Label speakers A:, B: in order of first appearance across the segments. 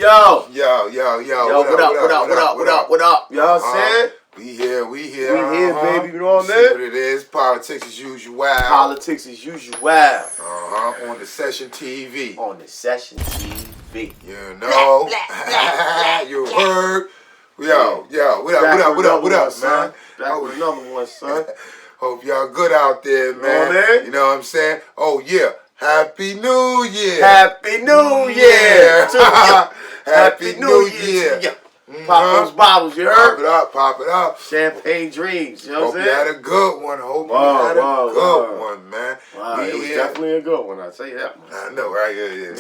A: Yo.
B: Yo.
A: What up? You know what I'm saying?
B: We here.
A: We here, baby. You know what I
B: See
A: mean?
B: what it is. Politics as usual.
A: Politics as usual.
B: On the Session TV.
A: On the Session TV.
B: You know. You heard. Yo. What up,
A: son?
B: man?
A: Back with another one, son.
B: Hope y'all good out there, man. You know what I'm saying? Oh, yeah. Happy New Year.
A: Happy New Year.
B: Happy New Year.
A: Pop those bottles, you heard?
B: Pop it up.
A: Champagne dreams, you know what I'm saying?
B: Hope you had a good one. Hope you had a good one, man.
A: Wow, it was definitely a good one, I'll tell you that much.
B: I know, right? Yeah.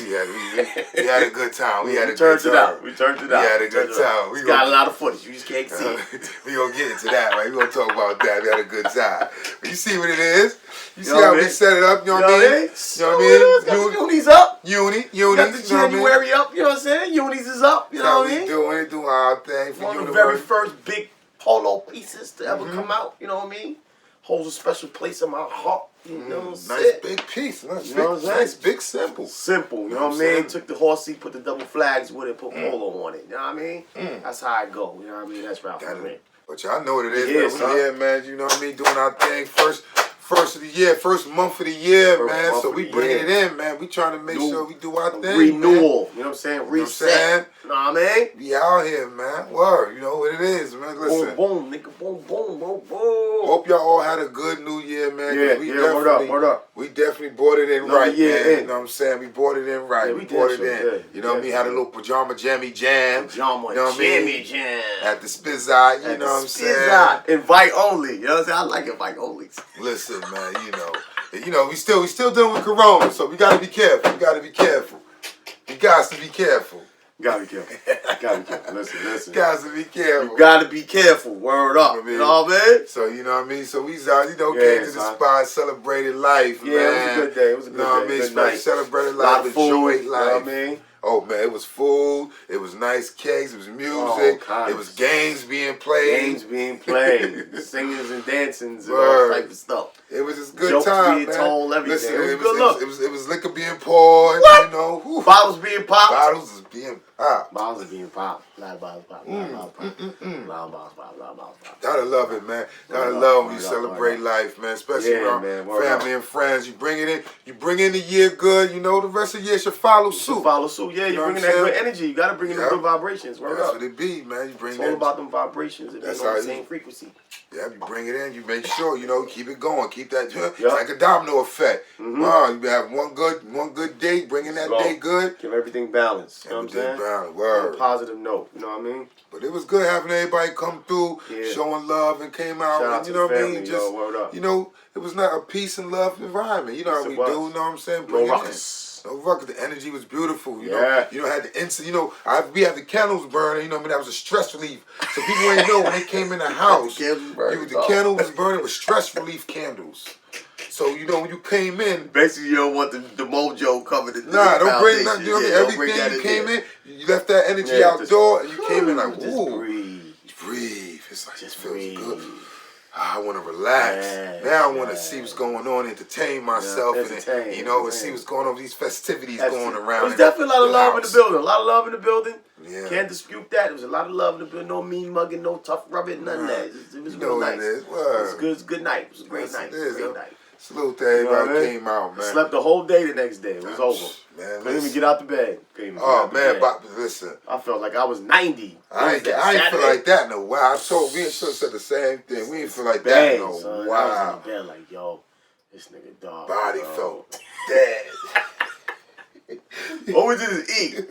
B: We had a good time. We turned
A: it out. We turned it out.
B: We had a good time.
A: We got a lot of footage. You just can't see it.
B: We gonna get into that, right? We gonna talk about that. We had a good time. But you see what it is? You see how we set it up? You know what I mean? You know what I mean?
A: Got the unis up.
B: Unis.
A: Got the JanUNIary up. You know what I'm saying? Unis is up. You know what I mean?
B: Doing our thing for
A: one of the very first big polo pieces to ever come out. You know what I mean? Holds a special place in my heart. You know what I'm saying?
B: Nice big piece. Nice big simple.
A: Simple. You know what I mean? Took the horsey, put the double flags with it, put polo on it. You know what I mean? That's how I go. You know what I mean? That's Ralphies.
B: But y'all know what it is, man. We here, man. You know what I mean? Doing our thing first of the year, first month of the year, man. So we bringing it in, man. We trying to make sure we do our thing.
A: Renewal.
B: Man.
A: You know what I'm saying? Reset. You know what I mean?
B: We out here, man. Word. You know what it is, man. Listen.
A: Boom, nigga. Boom.
B: Hope y'all all had a good New Year, man.
A: Word up.
B: We definitely brought it in right, man. You know what I'm saying? We brought it in right.
A: Yeah,
B: we brought it in. You know what I mean? Had a little pajama jammy jam.
A: Jam.
B: At the Spizot, you know what I'm saying?
A: Invite only. You know what I'm saying? I like invite onlys.
B: Listen, man, you know, we still dealing with Corona, so we gotta be careful. We got to be careful.
A: You gotta be careful. Listen.
B: Guys to be careful.
A: You gotta be careful. Word up. You know what I mean?
B: So, you know what I mean? So, we came to the spot, celebrated life, man.
A: Yeah, it was a good day. It was a good day.
B: Good night. Celebrated life, enjoyed life.
A: You know what I mean?
B: Oh, man, it was food. It was nice cakes. It was music. It was games being played.
A: Singers and dancings and all type of stuff.
B: It was just good
A: Jokes
B: time,
A: being
B: man.
A: told, everything.
B: Listen,
A: it was good look.
B: It was liquor being poured.
A: What?
B: You know. Whew.
A: Bottles being popped.
B: Bottles is being popped.
A: Bottles are being popped. A lot of bottles popped.
B: Gotta love it, man. Gotta love when you celebrate life, man. Especially around family and friends. You bring it in. You bring in the year good. You know the rest of the year should follow suit.
A: Yeah, you bring in that good energy. You gotta bring in the good vibrations.
B: That's what it be, man. You bring
A: it's all about them vibrations. It's on the same frequency.
B: Yeah, you bring it in. You make sure keep it going. Keep that. It's like a domino effect. You have one good day. Bring in that day good.
A: Keep everything balanced. You know what I'm saying?
B: Word.
A: On a positive note. You know what I mean?
B: But it was good having everybody come through, showing love, and came out.
A: Shout out
B: you
A: to
B: know
A: the
B: what I
A: family,
B: mean? Just
A: word up.
B: you know, it was not a peace and love environment. You know how we do. You know what I'm saying?
A: No ruckus.
B: No ruckus. The energy was beautiful. You know, had the instant. You know, we had the candles burning. You know, what I mean, that was a stress relief. So people ain't know when they came in the house. The candle was burning with stress relief candles. So, you know, when you came in...
A: Basically, you don't want the mojo covered in
B: Nah, don't bring nothing. You know what I mean? Everything you came in, you left that energy outdoor, and you came in like, ooh. Breathe. It's like, just feels good. I want to relax. Now I want to see what's going on, entertain myself, and see what's going on, these festivities going around.
A: There's definitely a lot of love in the building. A lot of love in the building. Yeah. Can't dispute that. There was a lot of love in the building. No mean mugging, no tough rubbing, none of that. It was real nice. It was a good night. It was a great night.
B: Salute to everybody came out, man.
A: Slept the whole day the next day. It was over.
B: Man,
A: couldn't even get out the bed.
B: Listen.
A: I felt like I was 90.
B: I ain't feel like that in a while. We ain't said the same thing. We ain't feel like that in a while.
A: I was in bed like, yo, this nigga dog.
B: Body felt dead.
A: All we did is eat.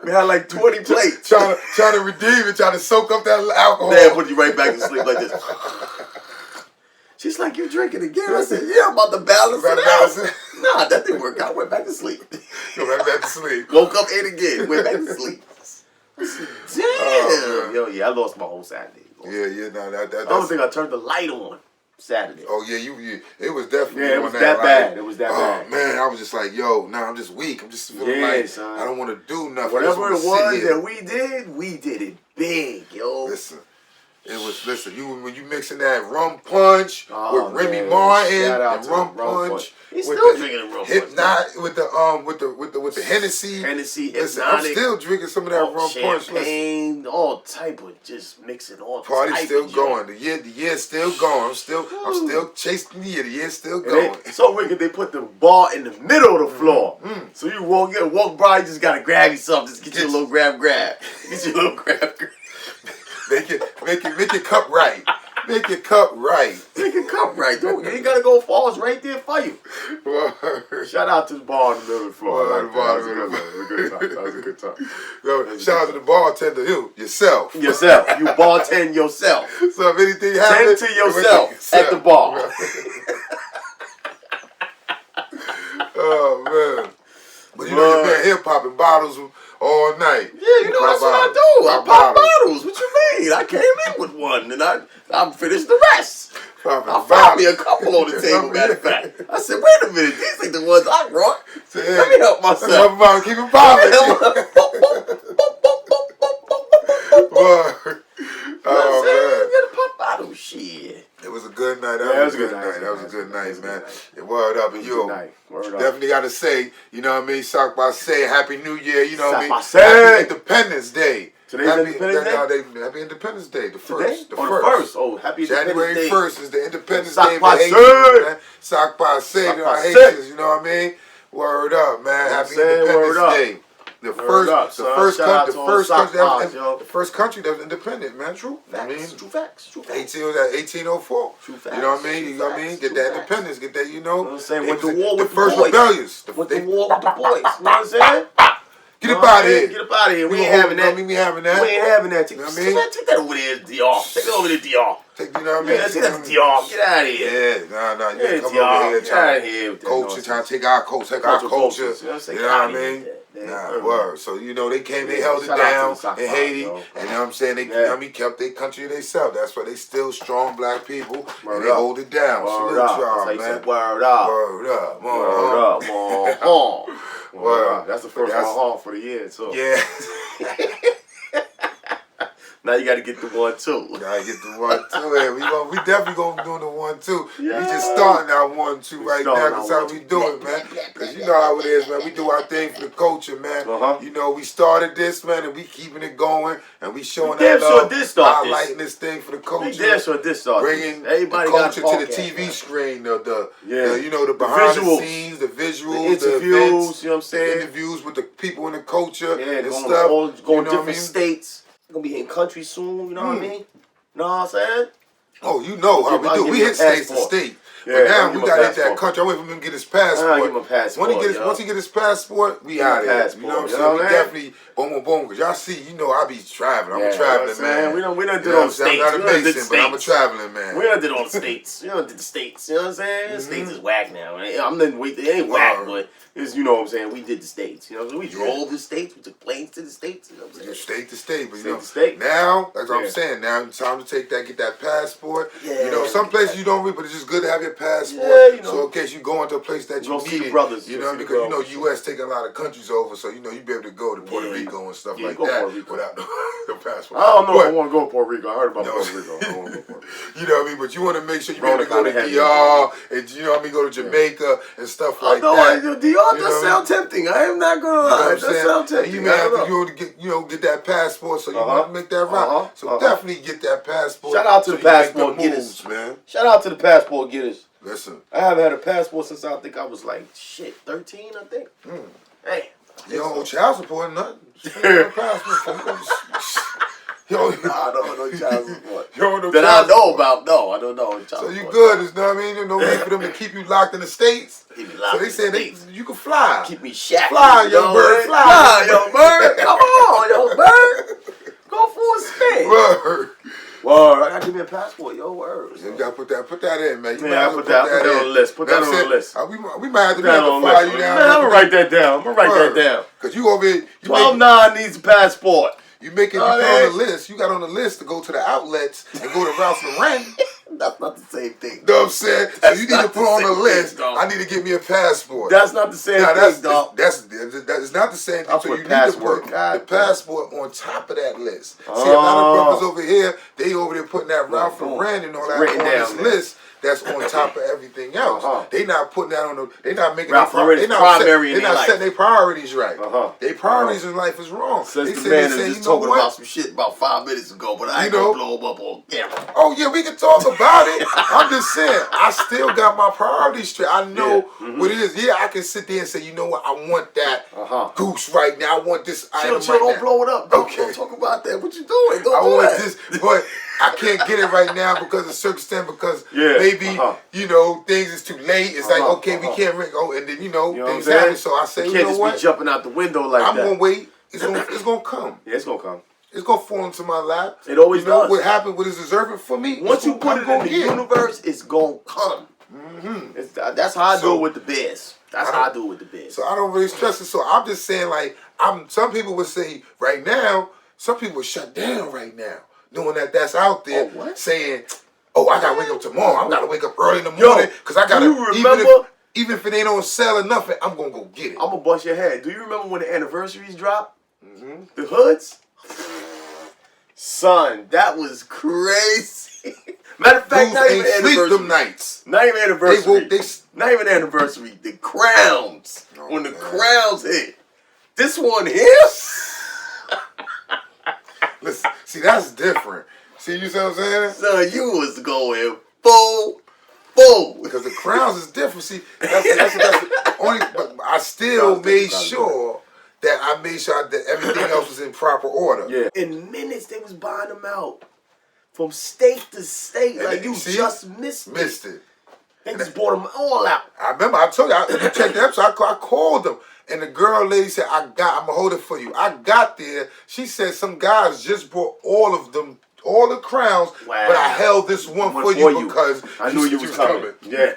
A: We had like 20 plates.
B: Trying to redeem it, trying to soak up that alcohol.
A: Dad put you right back to sleep like this. She's like, you drinking again? I said, yeah, I'm about to balance it out. Nah, that didn't work out. Went back to sleep.
B: Go right back to sleep.
A: Woke up, ate again. Went back to sleep. Damn. I lost my whole Saturday.
B: I
A: don't think I turned the light on Saturday.
B: Oh, yeah, it was definitely
A: it was that bad. It was that bad.
B: Oh, man, I was just like, yo, I'm just weak. I'm just feeling like
A: son.
B: I don't want to do nothing.
A: Whatever it was that we did it big, yo.
B: Listen. It was, listen, when you mixing that rum punch with Remy Martin and rum punch.
A: He's still drinking the rum punch.
B: With the Hennessy.
A: Listen,
B: I'm still drinking some of that rum punch.
A: Champagne, all type of just mixing all.
B: Party's still going. The year's still going. I'm still chasing the year. The year's still going.
A: So wicked, they put the bar in the middle of the floor. So you walk by, you just gotta grab you something. Just get you a little grab. Get you a little grab.
B: Make your cup right. Make your cup right.
A: Make your cup right. You ain't gotta go far. It's right there for you. Shout out to the bar in the middle of the floor. That was a good time.
B: Shout out to the bartender, yourself.
A: You bartend yourself.
B: So if anything happens,
A: tend to yourself at the bar.
B: Oh man. But you know, you've been here popping bottles all night.
A: Yeah, you know that's what I do. I pop bottles. What you mean? I came in with one and I finished the rest. I found me a couple on the table, matter of fact. I said, wait a minute, these ain't the ones I brought. Let me help myself.
B: Keep it popping. Oh man.
A: Get a pop bottle, shit.
B: It was a good night. That was a good night, man. Word up, and you definitely got to say, you know what I mean? Sock by say, Happy New Year, you know what I mean? Happy Independence Day.
A: Today's Independence Day?
B: Happy Independence Day, the
A: first.
B: The first.
A: Oh, Happy Independence Day.
B: January 1st is the Independence Day for Haitians, man. Sock by say, Haitians, you know what I mean? Word up, man. Happy Independence Day. The first country that was independent, man. True.
A: True facts.
B: 1804.
A: True facts.
B: You know what I mean? Get that independence. Get that,
A: You know what I'm saying? Went to war with the
B: first rebellions.
A: Went to war with the boys. You know what I'm saying?
B: Get up out of here.
A: Get up out of here. We ain't having that.
B: We ain't having that.
A: We ain't having that. Take that over there, DR. Take it over to DR.
B: You know what I mean?
A: Yeah, take that to DR. Get out of here.
B: Yeah, nah.
A: You come over here trying to
B: culture, trying to take our culture. You know what I mean? Nah, word. So, you know, they came, they held it down in Haiti. And you know what I'm saying? They kept their country to themselves. That's why they still strong black people. And they hold it down. Salute y'all, man.
A: Word up.
B: Word up.
A: That's the first one for the year, too.
B: Yeah.
A: Now you got to get the 1-2.
B: Gotta get the 1-2. We definitely gonna be doing the 1-2. Yeah. We just starting our 1-2 right now. That's how we do it, man. Cause you know how it is, man. We do our thing for the culture, man. You know, we started this, man, and we keeping it going, and we showing that love, highlighting this thing for the culture. Bringing the culture to the TV screen, the you know, the behind the scenes, the visuals, the events,
A: you know what I'm saying?
B: The interviews with the people in the culture and
A: stuff. Going different states. Gonna be in country soon, you know what I mean? Know what I'm saying?
B: Oh, you know how we do. We hit state to state. But now we gotta hit that country. I wait for him to get his passport. Once he get his passport, we out of here. You know what I'm saying? We definitely boom. Cause y'all see, you know, I be traveling. I'm a traveling man.
A: We done did all the states.
B: I'm not a Mason, but I'm a traveling man.
A: We done did all the states. We done did the states. You know what I'm saying? The states is whack now. I'm not wait. It ain't whack, but it's, you know what I'm saying. We did the states. You know, so we drove the states. We took planes to the states. You know what I'm saying?
B: State to state, but you know, now that's what I'm saying. Now it's time to get that passport. You know, some places you don't read, but it's just good to have your passport.
A: You know.
B: So in case you go into a place that you need it,
A: brothers,
B: you know, because you know U.S. taking a lot of countries over, so you know you be able to go to Puerto Rico and stuff like that without the passport.
A: I don't know if I want to go to Puerto Rico. I heard about Puerto Rico. I don't want to go to Puerto Rico.
B: You know what I mean? But you want to make sure you be able to go to DR and you know what I mean, go to Jamaica and stuff like that.
A: DR does sound tempting. I am not gonna lie. It does sound tempting.
B: You may have to get that passport, so you want to make that right. So definitely get that passport.
A: Shout out to the passport getters,
B: man.
A: Shout out to the passport getters.
B: Listen,
A: I haven't had a passport since I think I was like 13, I think. Hey,
B: you don't owe child support or nothing.
A: I don't know no child support.
B: That
A: I know about. No, I don't know child support.
B: So you good, you know what I mean? There's no need for them to keep you locked in the States. So they said you can fly.
A: Keep me shackled.
B: Fly, young bird.
A: Fly, young bird. Come on, young bird. Go for a spin. Word, I gotta give me a passport, word.
B: You gotta put that in, man.
A: Put that on the list. Put that on the list.
B: We might have to fly you down.
A: Man, I'm gonna write that down.
B: Cause you over here.
A: 12-9 needs a passport.
B: You put on the list. You got on the list to go to the outlets and go to Ralph's and Ren.
A: That's not the same thing.
B: You know what I'm saying? So you need to put on a list. I need to get me a passport.
A: That's not the same thing, dog.
B: That's not the same thing. So you need to put the passport on top of that list. See, a lot of brothers over here, they over there putting that Ralph and Rand and all that on this list. That's on top of everything else. They not putting that on the. They not making. They're not setting their priorities right. Their priorities in life is wrong.
A: Says the man is just talking about some shit about 5 minutes ago, but I ain't gonna blow him up on camera.
B: Oh yeah, we can talk about it. I'm just saying, I still got my priorities straight. I know what it is. Yeah, I can sit there and say, you know what, I want that goose right now. I want this item right now.
A: Don't blow it up. Don't talk about that. What you doing? I
B: want this, but I can't get it right now because of circumstance. Because maybe you know things is too late. It's like okay, we can't ring. Oh, and then you know things happen. So I say, you know what?
A: Can't just be jumping out the window like that.
B: I'm gonna wait. It's gonna come.
A: Yeah, it's gonna come.
B: It's gonna fall into my lap.
A: It always does.
B: What happened? What is deserving for me?
A: Once you put it in the universe, it's gonna come. That's how I do it with the Bears. That's how I do it with the Bears.
B: So I don't really stress it. So I'm just saying, like, some people would say right now, some people would shut down right now, knowing that that's out there, saying, "Oh, I gotta wake up tomorrow. I gotta wake up early in the morning because I gotta." Even if it ain't on sale or nothing, I'm gonna go get it.
A: I'm gonna bust your head. Do you remember when the anniversaries dropped? The hoods? Son, that was crazy. Matter of fact, not even anniversary.
B: Them nights.
A: Not even anniversary. Not even anniversary. The crowns. When the crowns hit. This one here?
B: Listen, see, that's different. See, you see what I'm saying?
A: Son, you was going full.
B: Because the crowns is different. See, that's only. But I still made sure that everything else was in proper order.
A: Yeah. In minutes, they was buying them out from state to state. And like you just missed it. They just bought them all out.
B: I remember. I told you. You checked the episode. I called them. And the girl lady said, I'm going to hold it for you. I got there. She said some guys just brought all of them. All the crowns, but I held this one for you because
A: I knew you was coming. Yeah.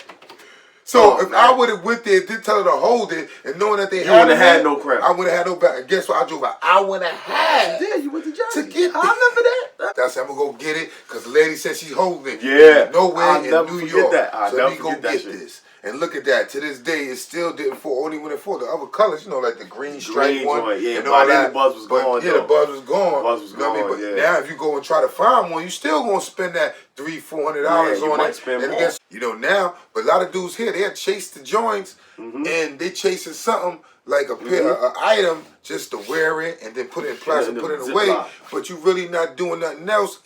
B: So if I would have went there, did tell her to hold it, and knowing that they
A: wouldn't have had no crown.
B: I wouldn't have had no back. Guess what? I drove an hour and a half.
A: Yeah, you went to Jersey.
B: To get
A: I remember that.
B: That's how I'm gonna go get it because the lady said she's holding it.
A: Yeah.
B: Nowhere in New York.
A: So
B: let me go get this. And look at that. To this day, it still didn't fall. Only when it fall. The other colors, you know, like the green stripe one.
A: Yeah,
B: and all that.
A: The buzz was gone.
B: Yeah, the buzz was gone.
A: The buzz was gone.
B: You know what I mean? But now, if you go and try to find one, you still gonna spend that $300-400 on it.
A: Spend more.
B: You know now, but a lot of dudes here, they had chased the joints, and they chasing something like a item just to wear it and then put it in plastic, put it away. But you really not doing nothing else.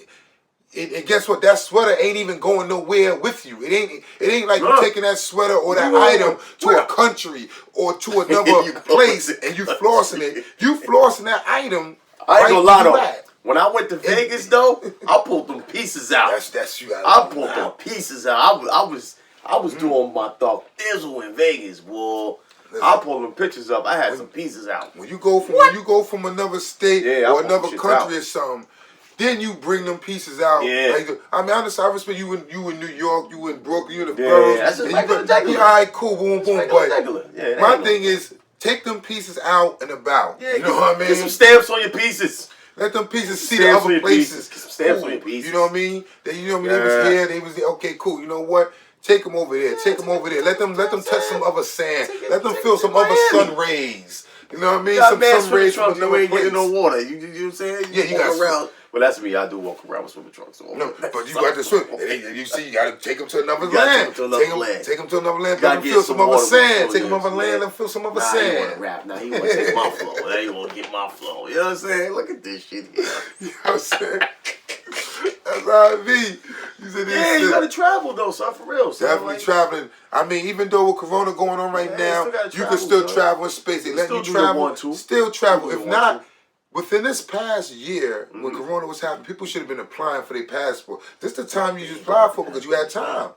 B: And guess what? That sweater ain't even going nowhere with you. It ain't like you taking that sweater or that item to a country or to another place and you flossing it. You flossing that item.
A: I ain't gonna lie though. When I went to Vegas though, I pulled them pieces out.
B: That's you.
A: I pulled them pieces out. I was doing my thug thizzle in Vegas, boy. I pulled them pictures up. I had some pieces out.
B: When you go from another state or another country or something. Then you bring them pieces out.
A: Yeah.
B: Like, I mean, honestly, I respect you in New York, you in Brooklyn, you in the boroughs.
A: That's just regular.
B: All right, cool, boom, boom. But my thing is, take them pieces out and about. Yeah, you know what I mean?
A: Get some stamps on your pieces.
B: Let them pieces see the other places.
A: Get some stamps on your pieces.
B: You know what I mean? They was here. They was there. Okay, cool. You know what? Take them over there. Take them over there. Let them touch some other sand. Let them feel some other sun rays. You know what I mean?
A: Some sun rays from another place. You ain't getting no water. You know what I'm saying?
B: Yeah, you got
A: around. Well, that's me. I do walk around with swimming trunks. So
B: no, but you got to swim. You see, you got to take them to another land. Take them to another land. Let them feel some other sand. Take them over land and feel some other sand.
A: He want to rap. Now he want to take my flow. Now he want to get my flow. You know what I'm saying? Look at this shit here.
B: You know what I'm saying? That's how it be.
A: You got to travel though, son, for real.
B: Definitely traveling. I mean, even though with Corona going on right now, you can still travel in space. They let you travel. Still travel. If not. Within this past year, when Corona was happening, people should have been applying for their passport. This is the time you just apply for because you had time.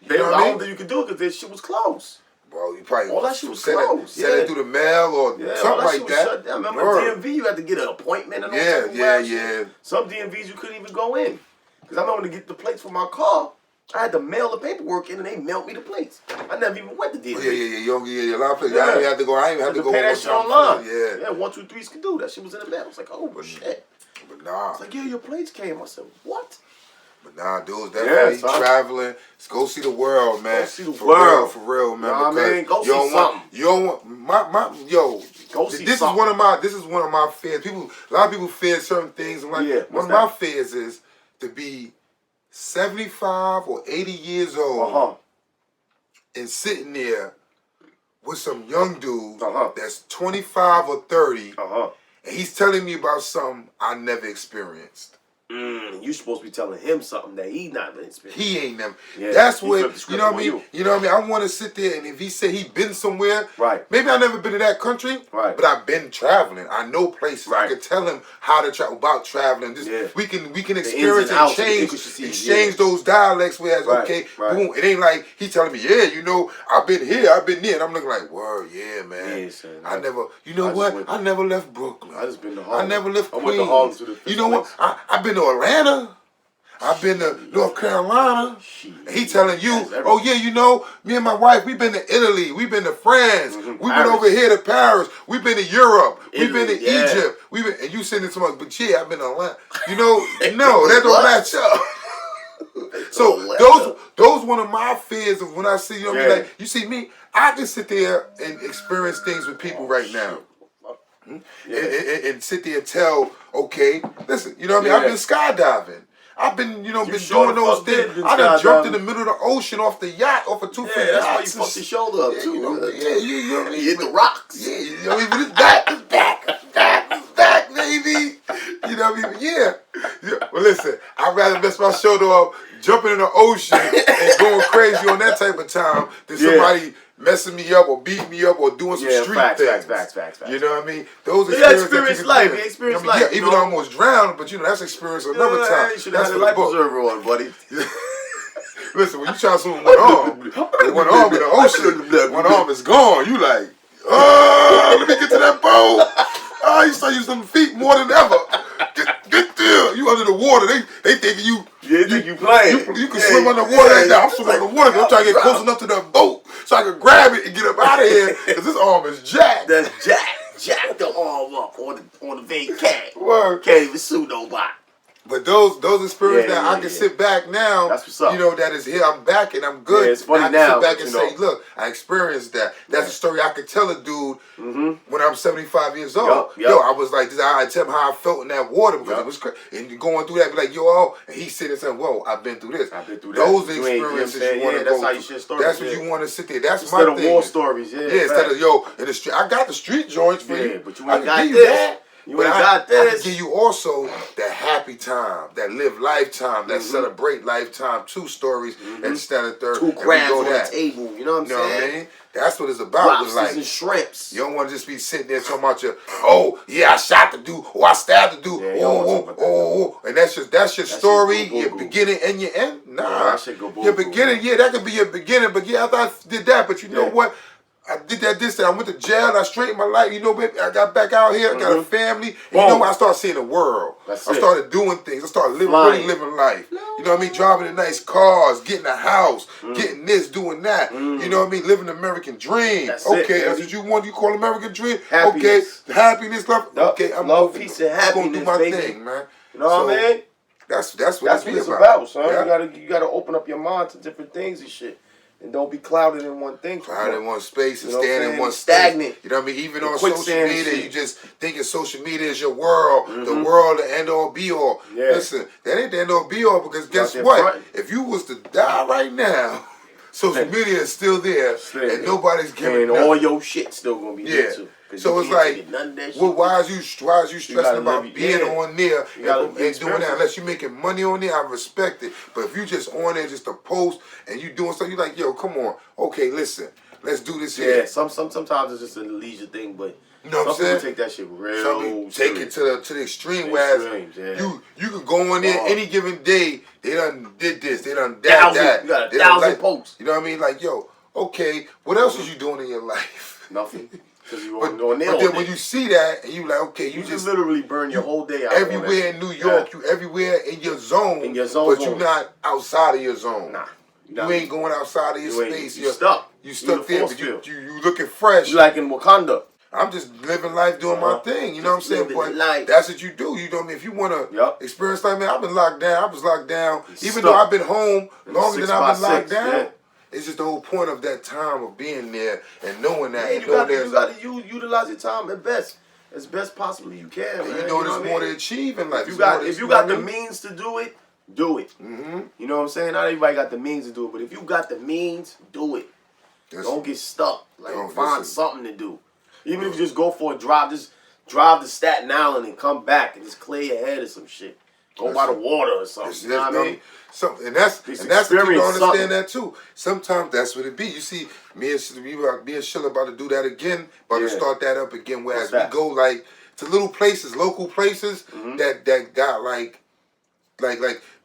A: I don't think you could do it because this shit was closed.
B: Well, you probably
A: all that shit was closed.
B: Send it through the mail or something like that.
A: Shut down. Remember DMV, you had to get an appointment and all that.
B: Yeah.
A: Some DMVs you couldn't even go in. Because I remember to get the plates for my car, I had to mail the paperwork in and they mailed me the plates. I never even went to DMV.
B: Yeah. A lot of places. I didn't have to go. I didn't have to go.
A: Pay that shit online.
B: Yeah,
A: 123s could do that. Shit was in the mail. I was like, oh shit.
B: But nah.
A: It's like, yeah, your plates came. I said, what?
B: But Nah, dudes, definitely traveling. Let's go see the world, man.
A: Go see the world.
B: For real, man.
A: Nah,
B: because
A: man, go see something.
B: You don't want yo.
A: Go see
B: this
A: something.
B: This is one of my fears. A lot of people fear certain things. I'm like, one of my fears is to be 75 or 80 years old and sitting there with some young dude that's 25 or 30, and he's telling me about something I never experienced.
A: You supposed to be telling him something that he not been experiencing.
B: He ain't never. Yeah, that's what you know what I mean. You know what I mean. I want to sit there, and if he said he been somewhere, maybe I never been to that country, but I've been traveling. I know places. I could tell him how to travel about traveling. Just we can experience and exchange those dialects. Whereas boom, it ain't like he telling me, yeah, you know, I've been here, I've been there, and I'm looking like, word, yeah, man. Yeah, son, I never, you know what? I never left Brooklyn.
A: I just been to Harlem.
B: I never left Queens.
A: I went to Harlem to the
B: you know what? I've been to Atlanta. I've been to North Carolina. And he telling you, oh yeah, you know, me and my wife, we've been to Italy, we've been to France, we've been over here to Paris, we've been to Europe, we've been to Egypt, and you sending so much, but yeah, I've been to Atlanta. You know, no, that don't match up. So those one of my fears of when I see, you know what I mean, like, you see me, I can sit there and experience things with people right now. And sit there and tell, okay, listen, you know what I mean? I've been skydiving. I've been, been doing those things. I done jumped in the middle of the ocean off the yacht, off a 2 foot yacht.
A: That's why you fucked your shoulder up too.
B: You know what I mean?
A: You hit the rocks.
B: Yeah, you know what I mean? It's back, baby. You know what I mean? Yeah. Well, listen, I'd rather mess my shoulder up jumping in the ocean and going crazy on that type of time than somebody messing me up or beating me up or doing some street things. Facts. You know what I mean? Those experiences.
A: Life. Life.
B: Even though I almost drowned, but that's experience another time.
A: You should have had a life preserver on, buddy.
B: Listen, when you try to swim with one arm in the ocean, one arm is gone. You like, oh, let me get to that boat. Oh, you start using them feet more than ever. Get there. You under the water. They thinking you.
A: Yeah, think you playing.
B: You can swim underwater. I'm swimming underwater. I'm trying to get close enough to the boat so I can grab it and get up out of here because this arm is jacked.
A: That's jacked the arm up on the vacay.
B: Word.
A: Can't even sue nobody.
B: But those experiences that I can sit back now,
A: that's what's up.
B: You know, that is here. I'm back and I'm good.
A: Yeah, it's funny
B: I can
A: now,
B: sit back and say, look, I experienced that. That's a story I could tell a dude when I'm 75 years old. Yo, I was like, I tell him how I felt in that water because it was crazy. And going through that, be like, yo, and he's sitting and saying, whoa, I've been through this.
A: I've been through
B: that. Those experiences you want to go
A: that's how you share stories.
B: That's what you want to sit there. That's
A: instead
B: my thing.
A: Instead of war stories,
B: instead of, in the street. I got the street joints for you.
A: But you ain't got this. You ain't got this.
B: I can give you also that happy time, that live lifetime, that celebrate lifetime, 2 stories instead of 3.
A: 2 crabs on the table, you know what I'm saying?
B: What I mean? That's what it's about.
A: Lobsters and shrimps.
B: You don't want to just be sitting there talking about I shot the dude, or I stabbed the dude, and that's your story, your beginning and your end. Nah, your beginning, that could be your beginning, but after I did that, but you know what? I did that. I went to jail. I straightened my life. You know, baby, I got back out here. I got a family. And you know what? I started seeing the world. I started doing things. I started really living life. You know what I mean? Driving in nice cars, getting a house, getting this, doing that. You know what I mean? Living the American dream. That's what you want. You call American dream?
A: Happiness.
B: Okay, happiness, love. Okay, I'm
A: love, peace, and happiness.
B: I'm gonna do my thing, man.
A: You know what I mean?
B: That's what
A: it's about, son. You gotta open up your mind to different things and shit. And don't be clouded in one thing.
B: Clouded in one space and stand in one
A: stagnant.
B: You know what I mean? Even on social media, you just thinking social media is your world, the world, the end all be all. Yeah. Listen, that ain't the end all be all because guess what? If you was to die right now, social media is still there and nobody's giving
A: and all your shit still gonna be there too.
B: So it's like, why is you stressing about being on there and doing that? Unless you're making money on there, I respect it. But if you just on there just to post and you doing something, you're like, yo, come on. Okay, listen, let's do this here.
A: Yeah, sometimes it's just a leisure thing, but
B: you know what I'm saying?
A: Some people take that shit real serious.
B: Take it to the extreme, whereas you could go on there any given day, they done did this, they done that.
A: You got 1,000 posts.
B: You know what I mean? Like, yo, okay, what else is you doing in your life?
A: Nothing.
B: But then when you see that and you like, okay, you just
A: literally burn your whole day out.
B: Everywhere in New York, you everywhere in your zone. But you're not outside of your zone.
A: Nah.
B: You ain't going outside of your space.
A: You're stuck.
B: You stuck there, but you looking fresh.
A: You like in Wakanda.
B: I'm just living life, doing my thing. You know what I'm saying? But
A: life.
B: that's what you do. You know what I mean? If you want to experience life, man, I've been locked down. I was locked down. Even though I've been home longer than I've been locked down. Yeah. It's just the whole point of that time of being there and knowing that.
A: Yeah, you got to utilize your time at best. As best possibly you can, man.
B: You know there's more to achieve in life.
A: If you got the means to do it, do it. You know what I'm saying? Not everybody got the means to do it, but if you got the means, do it. Don't get stuck. Like find something to do. Even if you just go for a drive, just drive to Staten Island and come back and just clear your head or some shit. Go by the water or something. You know what I mean?
B: And that's the people don't understand that too. Sometimes that's what it be. You see, me and Sheila about to do that again, about to start that up again. Whereas we go like to little places, local places that got like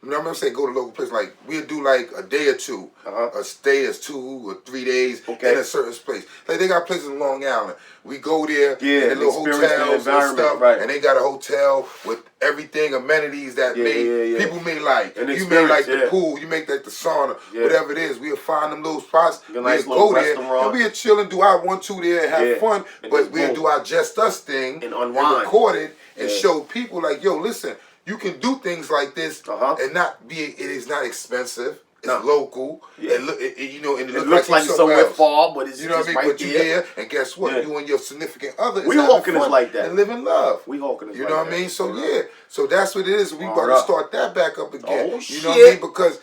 B: you know what I'm saying, go to local place. Like we'll do like a day or two, a stay is 2 or 3 days in a certain place. Like they got places in Long Island. We go there, in little hotels and stuff, and they got a hotel with everything, amenities that people may like. You may like the pool, you make like the sauna, whatever it is. We'll find them little spots. We'll go there and we'll chill and do our 1, 2 there and have fun. But we'll do our Just Us thing and record it and show people like, yo, listen. You can do things like this and not be. It is not expensive. It's local. Yeah. You know, and it looks like it's somewhere far, but it's just right but you there. And guess what? You and your significant other is having fun like that and living love.
A: We hawking
B: You know what I mean? So so that's what it is. We about to start that back up again.
A: Oh, shit.
B: You know what I mean? Because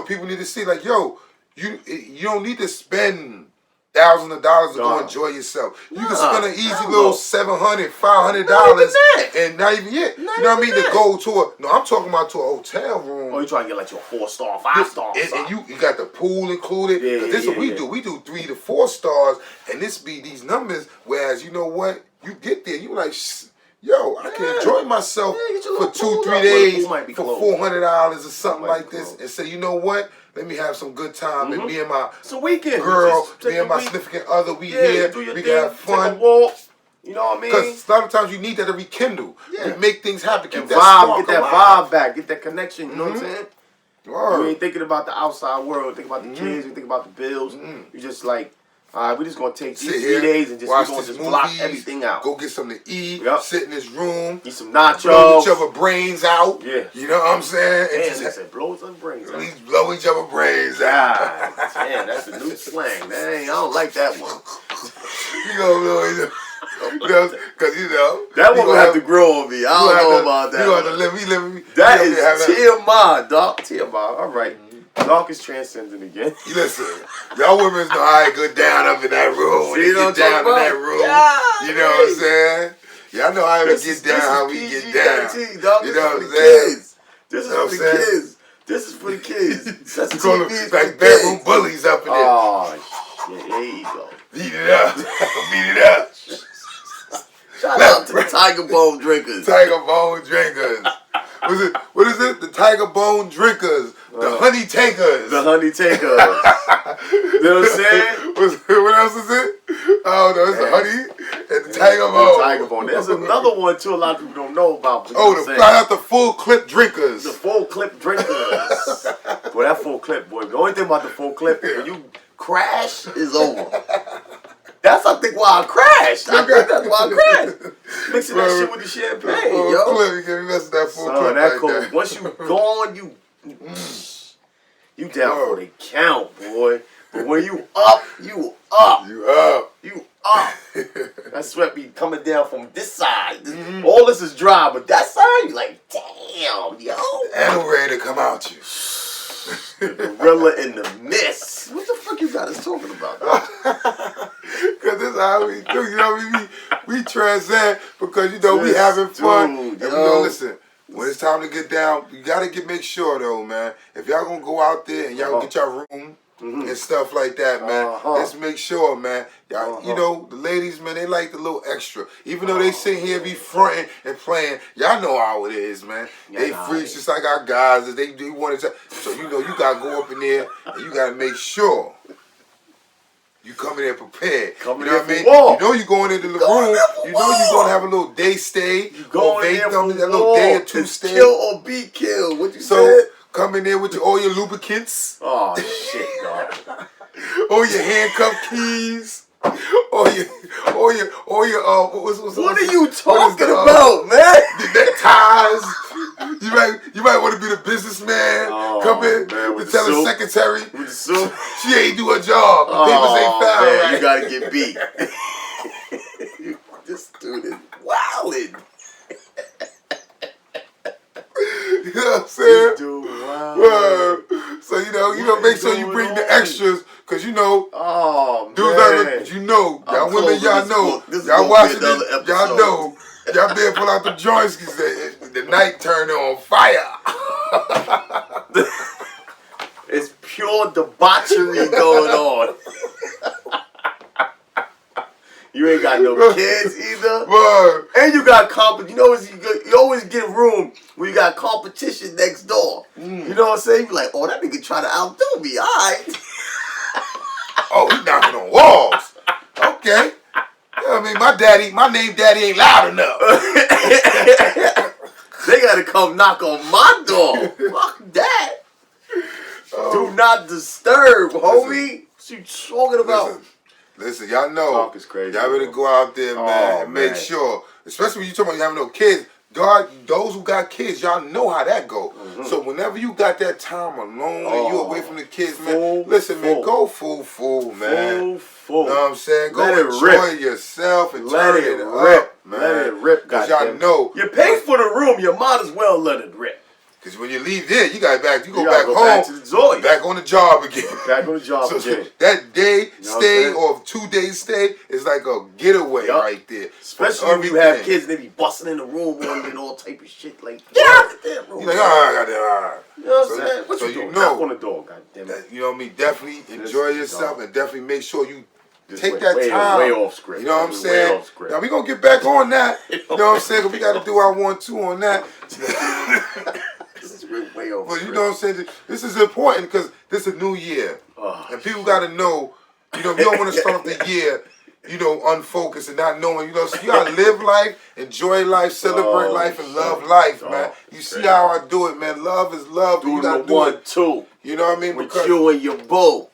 B: people need to see like, yo, you don't need to spend thousands of dollars to go enjoy yourself. You can spend an easy little $700, $500, and not even yet. You know what I mean? To go to I'm talking about to a hotel room.
A: Oh, you trying to get like your 4-star, 5-star,
B: and you got the pool included. This is what we do. We do 3 to 4 stars, and this be these numbers. Whereas you know what, you get there, you like. Yo, I can enjoy myself for 2, 3 days for $400 or something like this, and say, you know what? Let me have some good time and me and my girl, me and my significant other, we here, we can have fun.
A: Take a walk. You know what I mean?
B: Because a lot of times you need that to rekindle. You make things happen. Keep that
A: vibe, get that vibe back, get that connection. You know what I'm saying? You ain't thinking about the outside world, think about the kids, you think about the bills. You just like, all right, we're just going to take these 3 days and just, we're going to just block everything out.
B: Go get something to eat, sit in this room.
A: Eat some nachos.
B: Blow each other brains out. Yeah. You know what I'm saying?
A: And just said, blow some brains out.
B: Blow each other brains out.
A: Damn, that's a new slang. Man, I don't like that one.
B: You know, because
A: that one will have to grow on me. I don't know about that.
B: You got to let me.
A: That is TMI, dog. TMI. All right. Dark is transcendent again.
B: Listen, y'all women know how I go down up in that room. When they get down in that room. You know what I'm saying? Y'all know how we get down, how we get down. You know what I'm saying?
A: This is for the kids. This is for the kids. That's
B: you call them like bedroom bullies up in there.
A: Oh, shit. There you go.
B: Beat it up. Beat it up.
A: Shout out to the Tiger Bone drinkers.
B: Tiger Bone drinkers. What is it? The Tiger Bone drinkers. The honey takers.
A: The honey takers. You know what I'm saying?
B: What else is it? Oh, no, it's the honey and the Tiger Bone.
A: The Tiger Bone. There's another one, too, a lot of people don't know about.
B: Shout out the full clip drinkers.
A: The full clip drinkers. Boy, that full clip, boy. The only thing about the full clip is when you crash, is over. That's, I think, why I crashed. I think that's why I crashed. Mixing that shit with the champagne, yo.
B: Clip, you mess with that full clip
A: that cool. Once you gone, you down for the count, boy. But when you up, you up.
B: You up.
A: You up. That sweat be coming down from this side. All this is dry, but that side, you like, damn, yo.
B: And I'm ready to come out you.
A: The gorilla in the mist. What the fuck you got us talking about?
B: Because this is how we do. You know, we transcend because, you know, we having fun. And we know, listen, when it's time to get down, you got to make sure, though, man, if y'all going to go out there and y'all going to get your room and stuff like that, man, let's make sure, man. Y'all, you know, the ladies, man, they like the little extra. Even though they sit here be fronting and playing, y'all know how it is, man. They freaks just like our guys. They want to. So, you know, you got to go up in there and you got to make sure you come in there prepared. You know what I mean? You know you going into the room. You know you going to have a little day stay. You going in there for a little day or two stay.
A: Kill or be killed. What you said?
B: Come in there with all your lubricants.
A: Oh, shit, dog.
B: All your handcuff keys. Or your,
A: what are you talking about, man?
B: The neckties. You might want to be the businessman. Come in to tell the secretary she ain't do her job. The papers ain't found
A: man,
B: right.
A: You gotta get beat. This dude is wildin'.
B: You know what I'm saying?
A: This dude wildin'.
B: So you make sure you bring the extras, cause dudes
A: man.
B: Y'all women, y'all know, y'all watching this, y'all know, y'all better pull out the joints, cause the night turned on fire.
A: It's pure debauchery going on. You ain't got no kids either.
B: Word.
A: And you got you always get room when you got competition next door. You know what I'm saying? You be like, oh, that nigga trying to outdo me. All right.
B: Oh, he knocking on walls. Okay. I mean, my name daddy ain't loud enough.
A: They gotta come knock on my door. Fuck that. Do not disturb, homie. What you talking about?
B: Listen, y'all know.
A: Talk is crazy.
B: Y'all better go out there, man, and make sure, especially when you talking about you having no kids. God, those who got kids, y'all know how that go. So whenever you got that time alone and you away from the kids, man, listen, man, go full, man.
A: Full.
B: You know what I'm saying? Go enjoy yourself and turn it up, man.
A: Let it rip,
B: because y'all know.
A: You pay for the room, you might as well let it rip.
B: Because when you leave there, you go back home,
A: back to the joy.
B: Back on the job again.
A: Back on the job again.
B: That day stay or 2 days stay is like a getaway right there.
A: Especially when you have kids, they be busting in the room and all type of shit. Like, get out of that room.
B: You're like, all right.
A: You know what I'm saying? What you doing? Knock on the door, goddammit.
B: You know what I mean? Definitely enjoy yourself and definitely make sure you take
A: that
B: time.
A: Way off script.
B: You know what I'm saying? Now we gonna get back on that. You know what I'm saying? 'Cause we got to do our 1-2 on that.
A: Way over.
B: But you know what I'm saying? This is important because this is a new year. And people got to know, you don't want to start off the year, unfocused and not knowing, so you got to live life, enjoy life, celebrate life, and love life, man. You see how I do it, man. Love is love.
A: You got to do 1-2.
B: You know what I mean?
A: With you and your boo.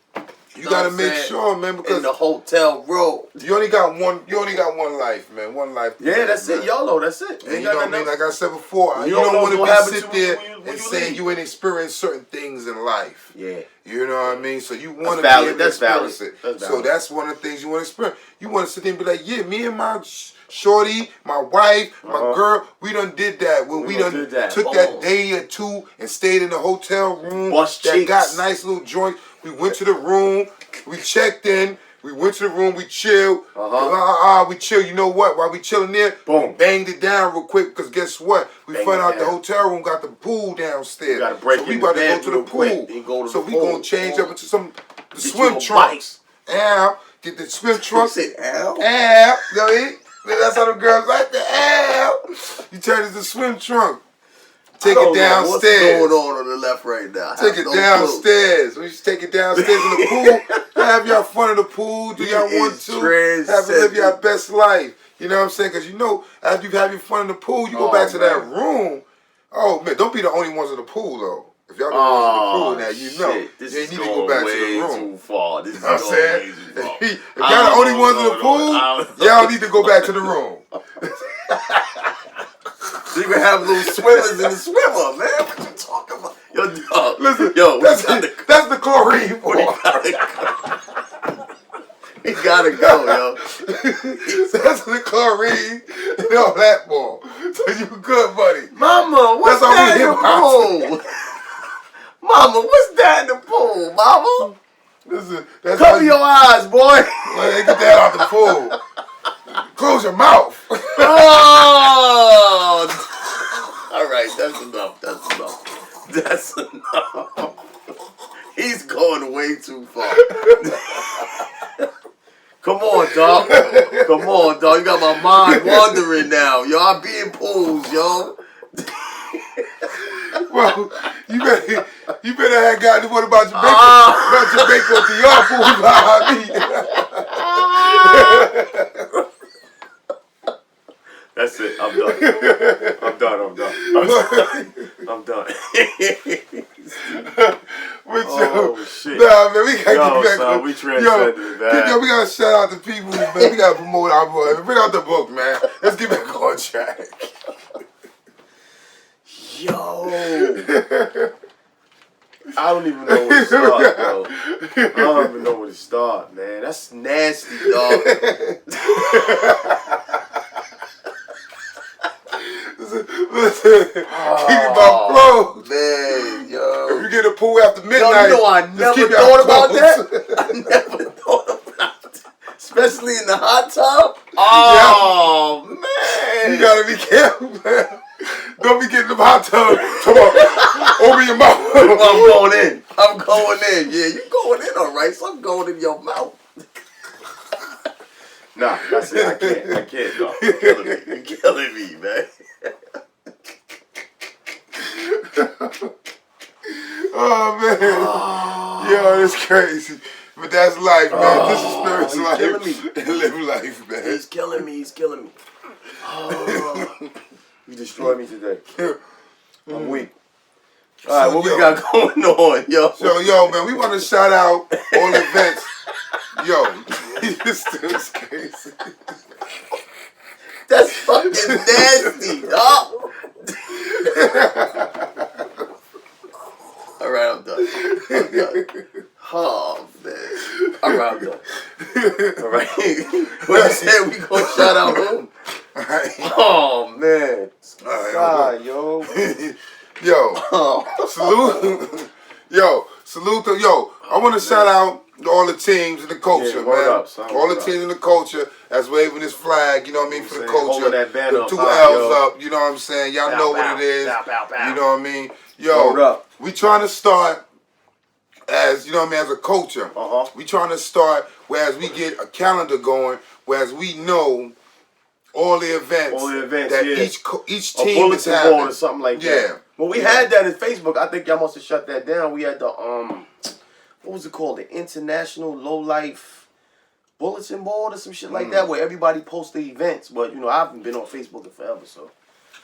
B: You gotta make sure, man, because
A: in the hotel room,
B: you only got one life, man. One life.
A: Yeah, that's it. Y'all know that's it.
B: And you know what I mean? Like I said before, you don't want to sit there and say you ain't experienced certain things in life.
A: Yeah.
B: You know what I mean? So you want to be able to experience it.
A: That's
B: so that's one of the things you want to experience. You want to sit there and be like, yeah, me and my shorty, my wife, my girl, we done did that. When we done took that day or two and stayed in the hotel room that got nice little joints. We went to the room, we checked in, we went to the room, we chilled. We chill. You know what? While we chilling there, we banged it down real quick because guess what? We found out the hotel room got the pool downstairs. So we about to go to the pool. So we gonna change up into the swim trunks. Get the swim trunks. That's how the girls like the You turn it to swim trunk. Take it downstairs.
A: What's going on the left right now?
B: Take it downstairs. We just take it downstairs in the pool. Have y'all fun in the pool. Do y'all want to? Have live your best life. You know what I'm saying? Because after you have your fun in the pool, you go back to that room. Oh man, don't be the only ones in the pool though. If y'all the ones in the pool now, you need to go back to the room.
A: Too far. This is
B: going way too far. If y'all the only ones in the pool, y'all need to go back to the room.
A: So you can have little swimmers in the swimmer, man. What you talking about? Yo, dog.
B: Listen, that's the chlorine for.
A: He gotta go, yo.
B: That's the chlorine and all that ball. So you good, buddy.
A: Mama, what's that in the pool? Mama, what's that in the pool, Mama?
B: Listen,
A: cover your eyes, boy.
B: Man, get that out the pool. Close your mouth.
A: All right, that's enough. He's going way too far. Come on, dog. You got my mind wandering now. Yo, I be in pools, yo.
B: Well, you better have gotten what about Jamaica? About Jamaica to your pool behind me.
A: That's it. I'm done.
B: Shit. Nah, man, we gotta get back.
A: Son, we transcended, man.
B: Yo, we gotta shout out to people, man. We gotta promote our boy. Bring out the book, man. Let's get back on track.
A: Yo. I don't even know where to start, bro. I don't even know where to start, man. That's nasty, dog.
B: Listen, keep about flow.
A: Man, yo.
B: If you get a pool after midnight,
A: yo, you know I never thought about that. I never thought about it. Especially in the hot tub. Oh, man.
B: You gotta be careful, man. Don't be getting in the hot tub. Come on, open your mouth.
A: I'm going in. Yeah, you going in, all right. So I'm going in your mouth. Nah, that's it. I can't, dog. You're killing me, man.
B: Oh, man. Yo, it's crazy. But that's life, man. This is Spirit's life.
A: Killing me.
B: Live life, man.
A: He's killing me. Oh. You destroyed me today. I'm weak. All right, what we got going on, yo?
B: So, yo, man, we want to shout out all events. Yo, this is crazy.
A: That's fucking nasty, dog. All right, I'm done. Oh, man. All right, I'm done. All right. What you said, we gonna shout out who?
B: Right.
A: Oh, man.
B: Right,
A: yo.
B: Salute. Salute to, I want to shout out all the teams in the culture, man. All the teams in the culture that's waving this flag, you know what I mean, for the culture.
A: That banner
B: the 2 L's up, you know what I'm saying? Y'all know what it is. You know what I mean? Yo, we trying to start as, you know what I mean, as a culture. We trying to start whereas we get a calendar going, whereas we know all the events that each team is having.
A: Or something like that. Well, we had that in Facebook. I think y'all must have shut that down. We had the what was it called? The International LoLife Bulletin Board or some shit like that, where everybody posts the events. But, you know, I haven't been on Facebook in forever, so.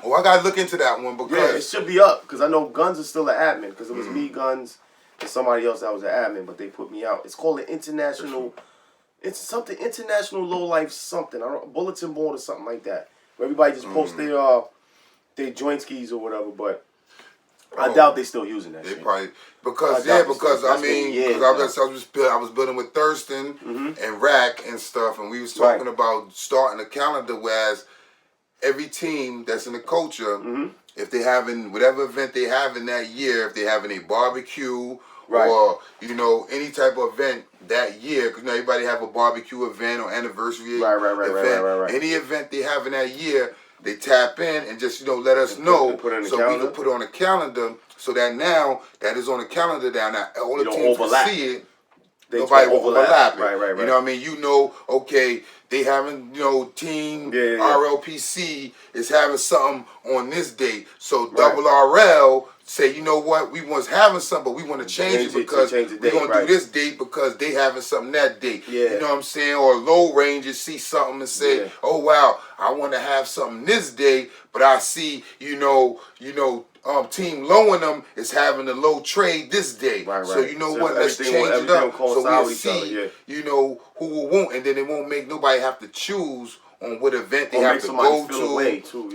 B: Oh, I got to look into that one because...
A: Yeah, it should be up, because I know Guns is still an admin, because it was me, Guns, and somebody else that was an admin, but they put me out. It's called the International... It's something, International LoLife something. I don't Bulletin Board or something like that. Where everybody just posts their joint skis or whatever, but... I doubt they still using that shit.
B: Probably because I was building with Thurston and Rack and stuff, and we was talking about starting a calendar whereas every team that's in the culture, if they having whatever event they have in that year, if they having a barbecue or you know any type of event that year, because you know everybody have a barbecue event or anniversary event, any event they have in that year. They tap in and just, you know, let us know so we can put it on a calendar so that now that is on the calendar down now all the teams can see it. Nobody will overlap it. You know what I mean? You know, okay, they having, you know, team RLPC is having something on this date. So double RL say, you know what, we was having something, but we want to change it because we're going to do this date because they having something that date. You know what I'm saying? Or low rangers see something and say, oh, wow, I want to have something this day, but I see, you know, Team Low in them is having a low trade this day. So you know what, let's change it up so we'll see, you know, who will want, and then it won't make nobody have to choose on what event they have to go to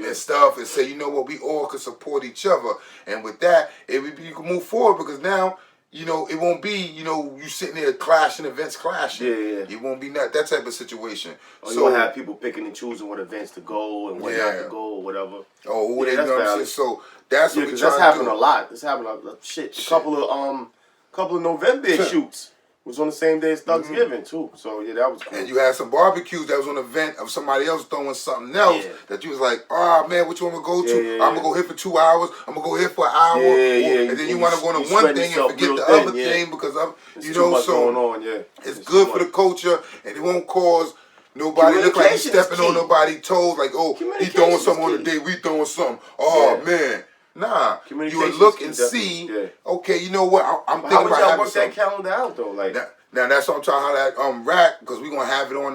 B: and stuff, and say, you know what, we all can support each other. And with that, you can move forward because now, you know, it won't be, you know, you sitting there clashing, events clashing. It won't be that type of situation.
A: So you won't have people picking and choosing what events to go and what not to go or whatever.
B: Oh, who they know what I'm saying? So that's what we're trying to do.
A: That's happening a lot. That's happening a couple of November shoots. It was on the same day as Thanksgiving too, so yeah, that was cool. And
B: you had some barbecues that was on an event of somebody else throwing something else that you was like, oh man, which one we go to? I'm gonna go here for 2 hours. I'm gonna go here for an hour. And then you want to go on one thing and forget the other thing because of you know. So it's good for the culture, and it won't cause nobody look like he's stepping on nobody's toes. Like, oh, he throwing something on the day, we throwing something. Oh man. Nah, you would look and see. Okay, you know what? I'm thinking about having
A: work that calendar out though. Like
B: now, that's what I'm talking about. That rack because we gonna have it on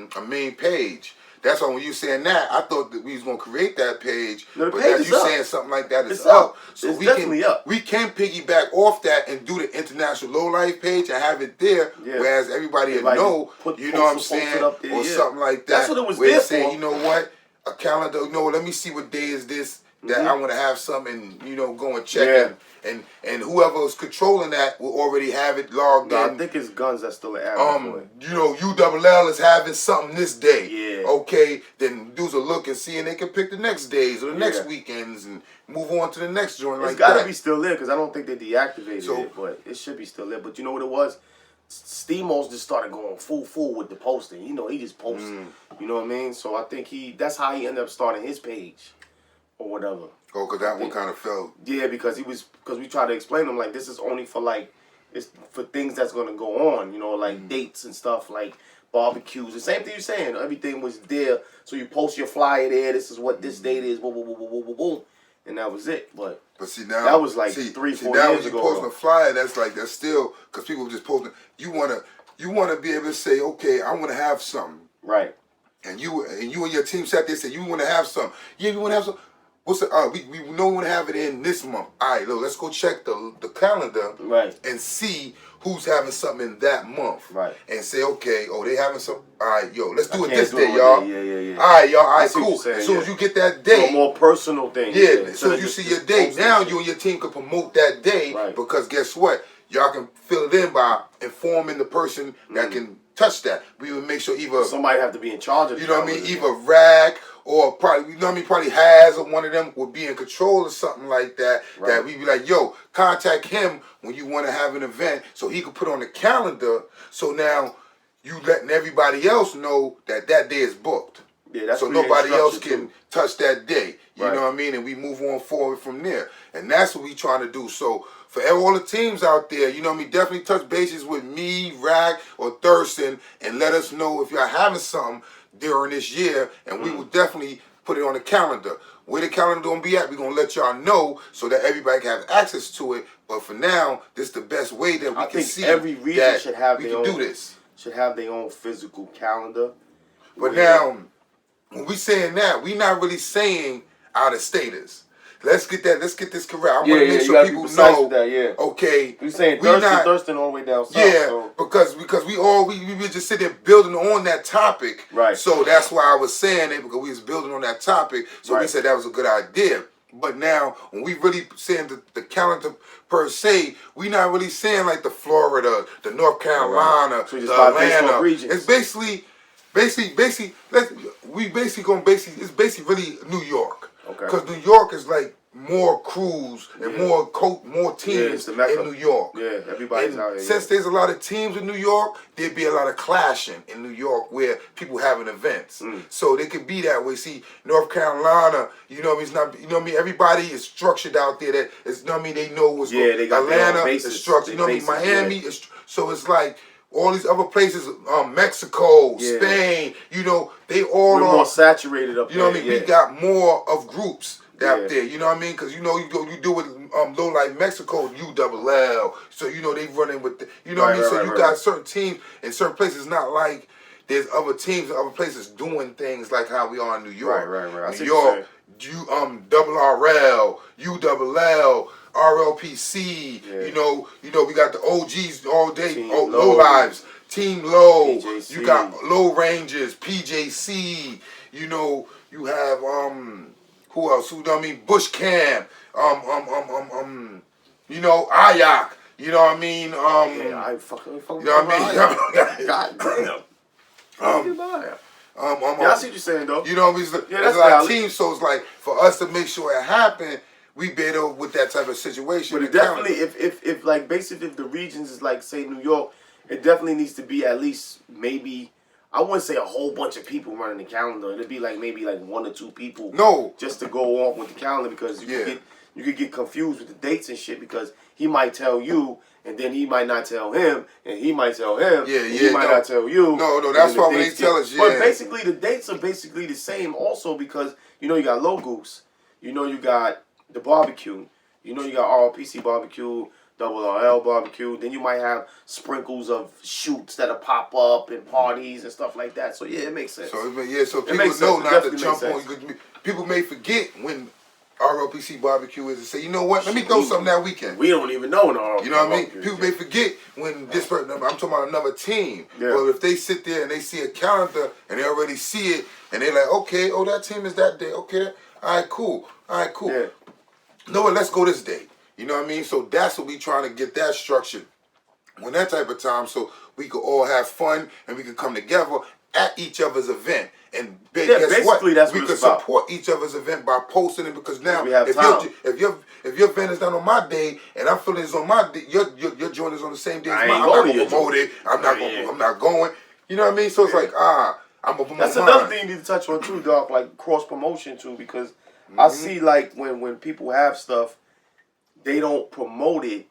B: the main page. that's why when you saying that, I thought that we was gonna create that page.
A: No, the
B: but
A: page
B: as
A: is
B: you
A: up.
B: saying something like that, it's
A: up.
B: up. So
A: it's
B: we
A: definitely
B: can
A: up.
B: we can piggyback off that and do the international low life page and have it there.
A: Yeah.
B: Whereas everybody will know, you know what I'm saying,
A: up there,
B: or something like that.
A: That's what it was
B: where
A: there
B: saying,
A: for.
B: you know what, a calendar. You know, let me see what day is this that I want to have something. You know, go and check and whoever is controlling that will already have it logged in.
A: I think it's Guns that's still an admin.
B: You know, ULL is having something this day.
A: Yeah.
B: Okay, then dudes will look and see, and they can pick the next days or the next weekends and move on to the next joint.
A: It's got to be still there because I don't think they deactivated it, but it should be still there. But you know what it was? Steamos just started going full with the posting. You know, he just posted. You know what I mean? So I think that's how he ended up starting his page or whatever.
B: Oh, because that one kind of fell.
A: Yeah, because we tried to explain to him, like, this is only for, like, it's for things that's going to go on, you know, like dates and stuff, like barbecues. The same thing you're saying. Everything was there. So you post your flyer there. This is what this date is. Boom, boom, boom, boom, boom, boom, boom. And that was it. But
B: see now
A: that was like 3-4 years ago.
B: Now when you posting a flyer, that's still, because people just posting. You wanna be able to say, okay, I want to have something.
A: Right.
B: And you and your team sat there and said, you want to have something. Yeah, you want to have something. What's the, we know we want to have it in this month. All right, let's go check the calendar and see who's having something in that month.
A: Right.
B: And say, okay, they having some. All right, let's do it this day, y'all.
A: Yeah.
B: All right, y'all. All right, cool. As soon as you get that day.
A: A more personal thing.
B: Yeah, as soon as you see your day. Now you and your team can promote that day because guess what? Y'all can fill it in by informing the person that can touch that. We would make sure either
A: somebody have to be in charge of it.
B: You know what I mean? Either Rag or probably, you know what I mean, probably Has or one of them would be in control or something like that. Right. That we'd be like, yo, contact him when you want to have an event so he could put on the calendar. So now you letting everybody else know that day is booked.
A: Yeah, that's
B: so nobody else can touch that day. You know what I mean? And we move on forward from there. And that's what we trying to do. So for all the teams out there, you know what I mean, definitely touch bases with me, Rag, or Thurston, and let us know if y'all having something during this year, and we will definitely put it on the calendar. Where the calendar gonna be at, we're gonna let y'all know so that everybody can have access to it. But for now, this is the best way that we can see
A: every region should have
B: we can do this.
A: Should have their own physical calendar.
B: But now, when we saying that, we not really saying out of staters. Let's get this correct. I want to make sure people know.
A: That,
B: okay,
A: we saying Thurston all the way down south.
B: Yeah, so. because we were just sitting there building on that topic.
A: Right.
B: So that's why I was saying it, because we was building on that topic. So we said that was a good idea. But now when we really saying the calendar per se, we not really saying like the Florida, the North Carolina,
A: so
B: the Atlanta.
A: It's
B: basically it's basically really New York.
A: Okay.
B: Because New York is like more crews and more teams in New York.
A: Yeah, everybody's out here.
B: Since there's a lot of teams in New York, there'd be a lot of clashing in New York where people having events. So they could be that way. See, North Carolina, you know what I mean, it's not, you know what I mean, everybody is structured out there that is, you know what I mean, they know what's going on.
A: They got
B: Atlanta
A: is
B: structured, you know what I mean, Miami is, so it's like all these other places, Mexico, Spain, you know, they all
A: We're more saturated up there.
B: You know what I mean? We got more of groups out there. You know what I mean? Because you know you do with LoLifes Mexico, ULL. So you know they running with the, you know what I mean? So you got certain teams in certain places. Not like there's other teams in other places doing things like how we are in New York.
A: Right.
B: New York, RL, ULL. RLPC, you know, we got the OGs all day, LoLifes, Team Low,
A: PJC.
B: You got Low Rangers, PJC, you know, you have who else? Who, I mean, Bush Camp, you know, Ayak, you know what I mean?
A: I fucking
B: you know what I mean?
A: God damn. I see what you're saying though.
B: You know what I mean? There's a lot of teams, so it's like for us to make sure it happen. We better with that type of situation.
A: But it definitely, if like basically if the regions is like say New York, it definitely needs to be at least maybe, I wouldn't say a whole bunch of people running the calendar. It'd be like maybe like 1 or 2 people.
B: No.
A: Just to go on with the calendar because you could get confused with the dates and shit because he might tell you and then he might not tell him and he might tell him. And he might not tell you.
B: No, that's why when they tell us.
A: But basically the dates are basically the same also because you know you got Low Goose, you know you got the barbecue. You know you got RLPC barbecue,
C: Double RL barbecue. Then you might have sprinkles of shoots that'll pop up and parties and stuff like that. So yeah, it makes sense.
B: So people know not to jump on. People may forget when RLPC barbecue is and say, you know what? Let me throw something that weekend.
C: We don't even know in RLPC.
B: You know what I mean? People may forget when this person. I'm talking about another team. Yeah. But if they sit there and they see a calendar and they already see it and they're like, okay, oh that team is that day. Okay, all right, cool. Yeah. You know what? Let's go this day. You know what I mean? So that's what we trying to get that structured when that type of time, so we could all have fun and we could come together at each other's event. And guess what?
C: That's
B: we
C: what
B: could support each other's event by posting it, because now if your event is not on my day and I'm feeling it's on my day, your joint is on the same day as mine. I'm not gonna promote it. I'm not going. You know what I mean? So it's like I'm gonna put my
C: That's another thing you need to touch on too, dog. Like cross promotion too, because I see like when people have stuff, they don't promote it,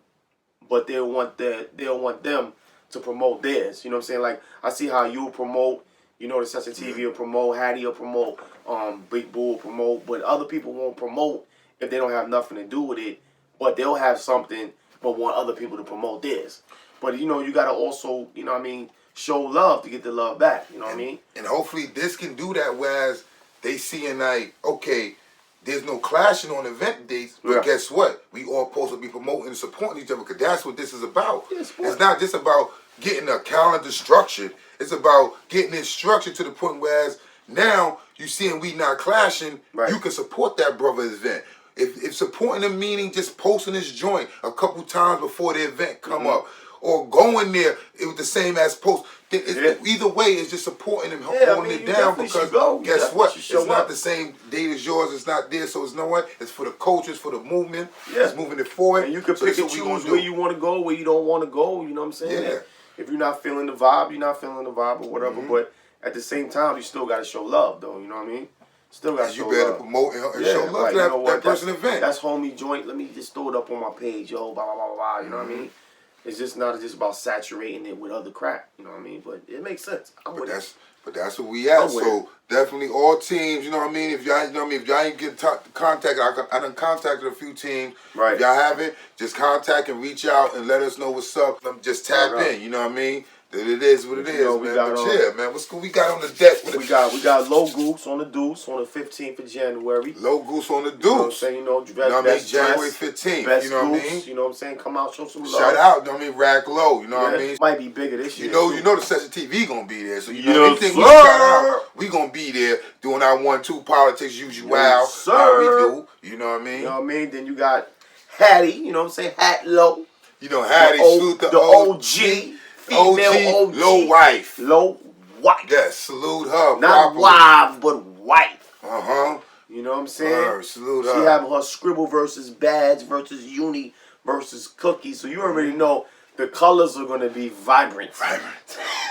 C: but they'll want them to promote theirs. You know what I'm saying? Like I see how you promote. You know, the Sense of TV will promote, Hattie will promote, Big Bull will promote, but other people won't promote if they don't have nothing to do with it, but they'll have something but want other people to promote theirs. But, you know, you got to also, you know what I mean, show love to get the love back, you know what I mean?
B: And hopefully this can do that, whereas they seeing like, okay, there's no clashing on event dates, but guess what? We all supposed to be promoting and supporting each other, because that's what this is about. It's not just about getting a calendar structured. It's about getting it structured to the point whereas now you seeing we not clashing, you can support that brother's event. If supporting them meaning just posting this joint a couple times before the event come up, or going there, it was the same as post. Either way, it's just supporting them, holding it down, because guess what? It's not the same date as yours. It's not there, so it's no way. It's for the culture, it's for the movement. It's moving it forward.
C: And you can pick and choose where you want to go, where you don't want to go. You know what I'm saying?
B: Yeah.
C: If you're not feeling the vibe, you're not feeling the vibe or whatever. But at the same time, you still got to show love, though. You know what I mean? Still got to show love.
B: You better promote and show love to that person's event.
C: That's homie joint. Let me just throw it up on my page, yo. Blah blah blah blah. You know what I mean? It's just not just about saturating it with other crap. You know what I mean? But it makes sense.
B: But that's what we at. So definitely all teams, you know what I mean? If y'all, you know what I mean, if y'all ain't get contacted, I done contacted a few teams. Right. If y'all haven't, just contact and reach out and let us know what's up. Just tap in, you know what I mean? It is what it is, man. But man, what's we got on the deck?
C: We got Low Goose on the Deuce on the 15th of January.
B: Low Goose on the Deuce.
C: You know what I'm saying? You know
B: January 15th.
C: Best
B: you know what I
C: mean? You know what I'm saying? Come out, show some love.
B: Shout out, you know what I mean? Rack Low, you know what I mean?
C: Might be bigger this year.
B: You know the Session TV gonna be there, so you know anything we shout out, we gonna be there doing our 1-2 politics usual. How we do, you know what I mean?
C: You know what I mean? Then you got Hattie, you know what I'm saying? Hat Low.
B: You know Hattie, salute the
C: OG. Female OG.
B: Low wife.
C: Yes,
B: salute her.
C: Not wife, but wife. You know what I'm saying?
B: Salute her.
C: She having her Scribble versus Badge versus Uni versus Cookie. So you already know the colors are going to be vibrant.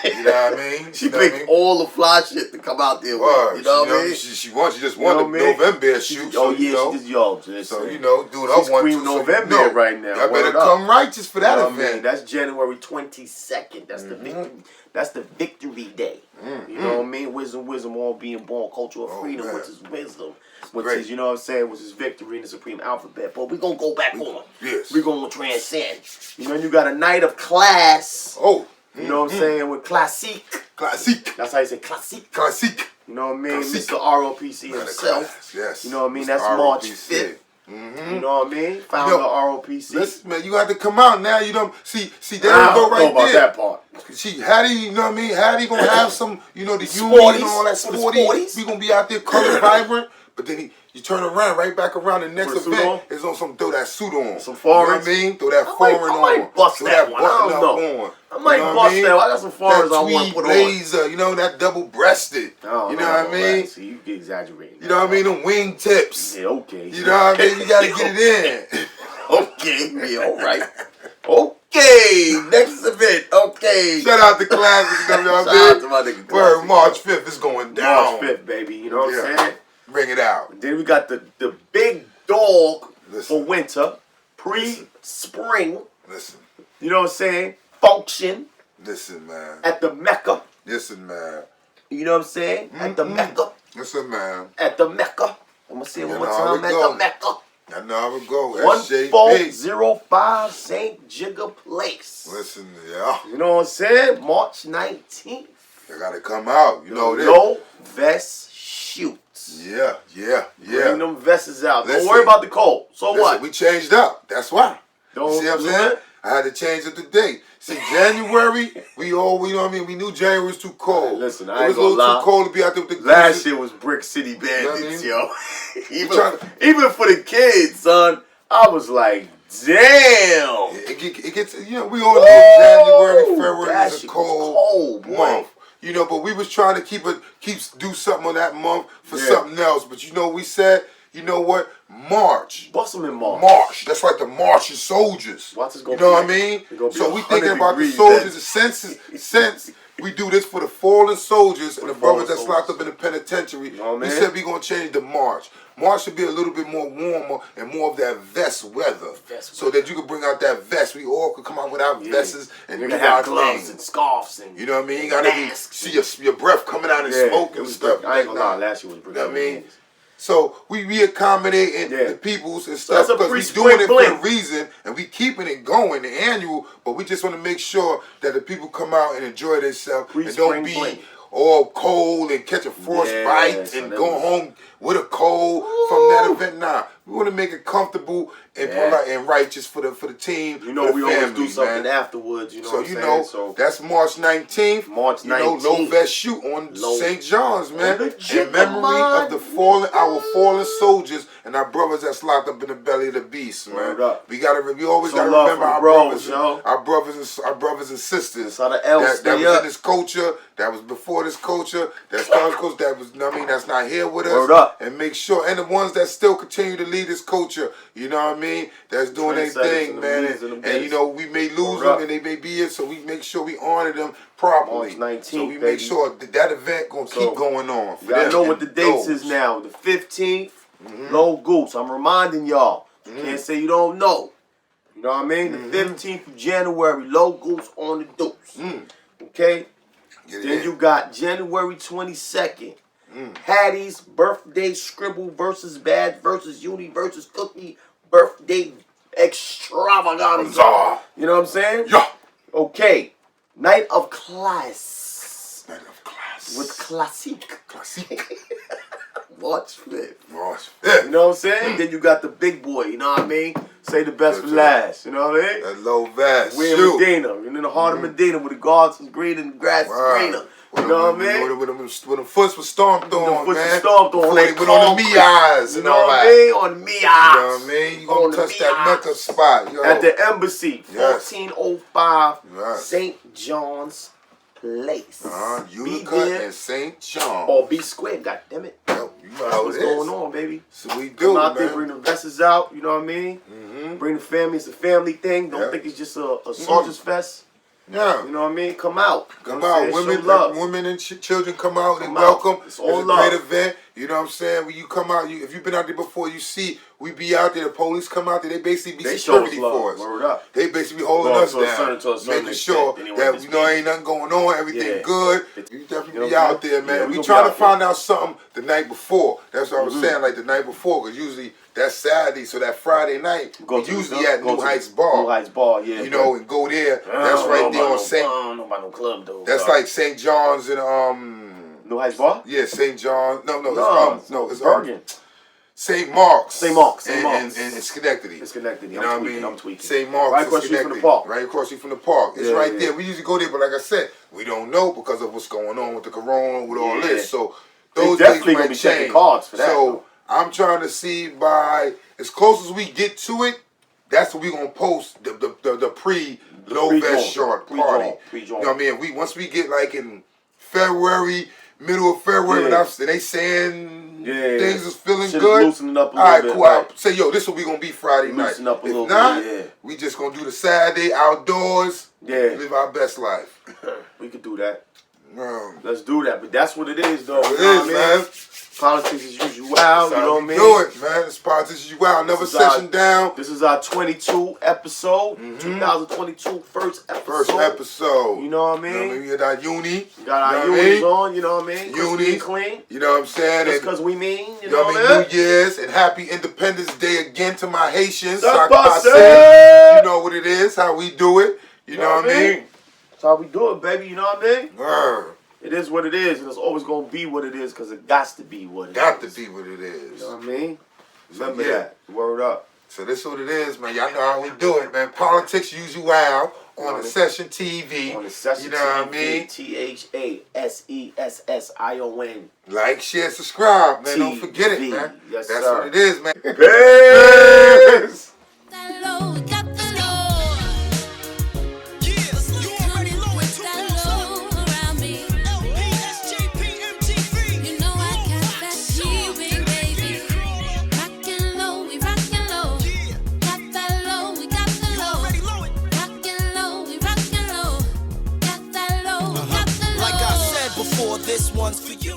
B: You know what I mean?
A: She picked all the fly shit to come out there with. You know what I mean?
B: She just won the November shoot.
C: She just
B: So, you know, dude, I want to.
C: November right now.
B: Y'all better come righteous for that event.
C: That's January 22nd. That's the victory. That's the victory day. You know what I mean? Wisdom, all being born, culture of freedom, which is wisdom. Which is, you know what I'm saying, which is victory in the supreme alphabet. But we're going to go back on.
B: Yes.
C: We're going to transcend. You know, you got a night of class. You know what I'm saying? With Classique. That's how you say Classique. You know what I mean? Mr. RLPC himself.
B: Yes.
C: You know what I mean? That's March 5th. You know what I mean? Founder of RLPC.
B: Listen, man, you got to come out now. You don't see. There you go, right there.
C: That part.
B: See, Hattie, you know what I mean? Hattie gonna have some, you know, the union and all that sporty. We gonna be out there color vibrant. But then you turn around, right back around the next event is on some throw that suit on.
C: Some foreign.
B: You know what I mean? Throw that foreign on.
C: I might bust that one. I don't know. I might bust that one. I got some foreigners I want to put
B: blazer, you know, that double-breasted. You know what I mean?
C: Right. So you get exaggerating.
B: You know what I mean? Them wing tips.
C: Yeah, okay.
B: You know what I mean? You got to get it in.
A: Okay, yeah, all right. Okay, next event. Okay.
B: Shout out to Classic. You know what I mean? Word, March 5th is going down.
C: March 5th, baby. You know what I'm saying?
B: Bring it out.
C: Then we got the big dog for winter, pre-spring.
B: Listen.
C: You know what I'm saying? Function.
B: Listen, man.
C: At the Mecca.
B: Listen, man.
C: You know what I'm saying? At the Mecca.
B: Listen, man.
C: At the Mecca. I'm going to say it one more time. At the Mecca.
B: I know how it go.
C: 1405 St. Jigga Place.
B: Listen, yeah.
C: You know what I'm saying? March 19th.
B: They gotta come out. You know this.
C: Low vest shoots.
B: Yeah.
C: Bring them vests out.
B: Listen,
C: don't worry about the cold. So what?
B: We changed up. That's why.
C: Don't
B: see what I'm saying? I had to change it today. See, January, we know what I mean? We knew January was too cold.
C: Listen,
B: it was a little too cold to be out there with the
C: last year was Brick City Bandits, you know what I mean? even for the kids, son, I was like, damn.
B: It gets, you know, we all know January, February is a cold month. You know, but we was trying to do something on that month for something else. But you know, we said, you know what? March.
C: Bust them in March.
B: March. That's like the March of soldiers. You know what I mean? So we thinking about the soldiers since we do this for the fallen soldiers and the brothers that's locked up in the penitentiary. We said we gonna change to March. March should be a little bit more warmer and more of that vest weather, so that you can bring out that vest. We all could come out with our vests and do our
C: gloves
B: thing.
C: and scarves and
B: you know what I mean. You gotta see your breath coming out and smoke and stuff.
C: I ain't gonna lie, last year was
B: you know what I mean. So we accommodating the peoples and stuff
C: because
B: we doing it for a reason and we keeping it going, the annual, but we just want to make sure that the people come out and enjoy themselves and don't be all cold and catch a frostbite and go home with a cold from that event. Nah, we want to make it comfortable and polite and righteous for the team.
C: You know, we always do something afterwards. You know,
B: so you know, that's March 19th.
C: March 19th.
B: You know, low vest shoot on St. John's, man, in memory of our fallen soldiers and our brothers that's locked up in the belly of the beast, man. We always gotta remember our brothers and sisters that was in this culture, that was before this culture, that's that was, I mean, that's not here with us, and make sure, and the ones that still continue to lead this culture, you know what I mean, that's doing their thing, man, and you know, we may lose them and they may be here, so we make sure we honor them properly.
C: March 19th,
B: so we make sure that event gonna keep going on.
C: I know what the dates is now. The 15th, Low Goose. I'm reminding y'all. You can't say you don't know. You know what I mean? The 15th of January, Low Goose on the deuce. Okay? Then you got January 22nd. Hattie's birthday scribble versus badge versus uni versus cookie birthday extravaganza. You know what I'm saying?
B: Yeah.
C: Okay. Night of class.
B: Night of class.
C: With classique. March 5th.
B: March 5th.
C: You know what I'm saying? Then you got the big boy, you know what I mean? Say the best for last, you know what I mean?
B: That low vest.
C: We're in Medina. You're in the heart of Medina where the garden is green and the grass is greener. You know what I mean?
B: When the foot was stomped on, man.
C: The foot was stomped on.
B: They went on the Mias
C: and all that. You know what I mean? On the Mias.
B: You know what I mean? You gonna touch that Mecca spot. Yo.
C: At the embassy, 1405 St. John's Place.
B: Utica and St. John.
C: Or B Square, goddammit.
B: Yo, you know how
C: what's going on, baby?
B: So we do,
C: come out there, bring the vessels out, you know what I mean? Bring the family, it's a family thing. Don't think it's just a Soldier's Fest.
B: Yeah.
C: You know what I mean? Come out.
B: Come out. Women and children come out and welcome.
C: It's all
B: love. Great event. You know what I'm saying? When you come out, if you've been out there before, you see we be out there. The police come out there. They basically be security for us.
C: Word up.
B: They basically be holding us down, making sure that ain't nothing going on. Everything good. You definitely be out there, man. We trying to find out something the night before. That's what I was saying, like the night before, because usually that's Saturday, so that Friday night we usually at New Heights Bar.
C: New Heights Bar, yeah.
B: You know, and go there. That's right there on St.
C: I don't know about no club though.
B: That's like St. John's and
C: New Heights Bar?
B: Yeah, St. John. It's
C: Bergen.
B: St. Mark's.
C: St. Mark's.
B: And Schenectady.
C: It's Schenectady.
B: You know what I mean?
C: I'm tweaking.
B: St. Mark's.
C: Right across the street from the park.
B: Right across the street from the park. It's right there. We usually go there, but like I said, we don't know because of what's going on with the corona, with all this. So those
C: definitely
B: gonna
C: be checking cards for that.
B: So I'm trying to see by as close as we get to it. That's what we gonna post the pre-low vest short party. You know what I mean? Once we get like in February, middle of February, and they saying things is feeling good.
C: Loosening up a
B: all right,
C: little
B: cool.
C: bit,
B: Say, yo, this is what we gonna be Friday night.
C: Loosen up a little
B: if not,
C: bit,
B: we just gonna do the Saturday outdoors.
C: Yeah.
B: Live our best life.
C: We could do that. Let's do that. But that's what it is, though.
B: It is, man.
C: Politics as usual, you know what I mean?
B: Do it, man. It's politics as usual. Another session down.
C: This is our 22 episode. 2022 first episode. You know what I mean?
B: We got our uni.
C: Got our unis on, you know what I mean?
B: Uni.
C: Clean.
B: You know what I'm saying?
C: Just because we mean,
B: you know what I mean? New Year's and happy Independence Day again to my Haitians. You know what it is, how we do it. You know what I mean?
C: That's how we do it, baby. You know what I mean?
B: It
C: is what it is, and it's always going to be what it is because it got to be what it is.
B: Got to be what it is.
C: You know what I mean? Remember that. Word up.
B: So this is what it is, man. Y'all know how we do it, man. Politics usual on the Session TV.
C: On the Session
B: you know
C: TV.
B: What I mean?
C: THASSESSION.
B: Like, share, subscribe, man. Don't forget it, man.
C: Yes,
B: That's
C: sir.
B: what it is, man.
C: Peace!
D: This one's for you.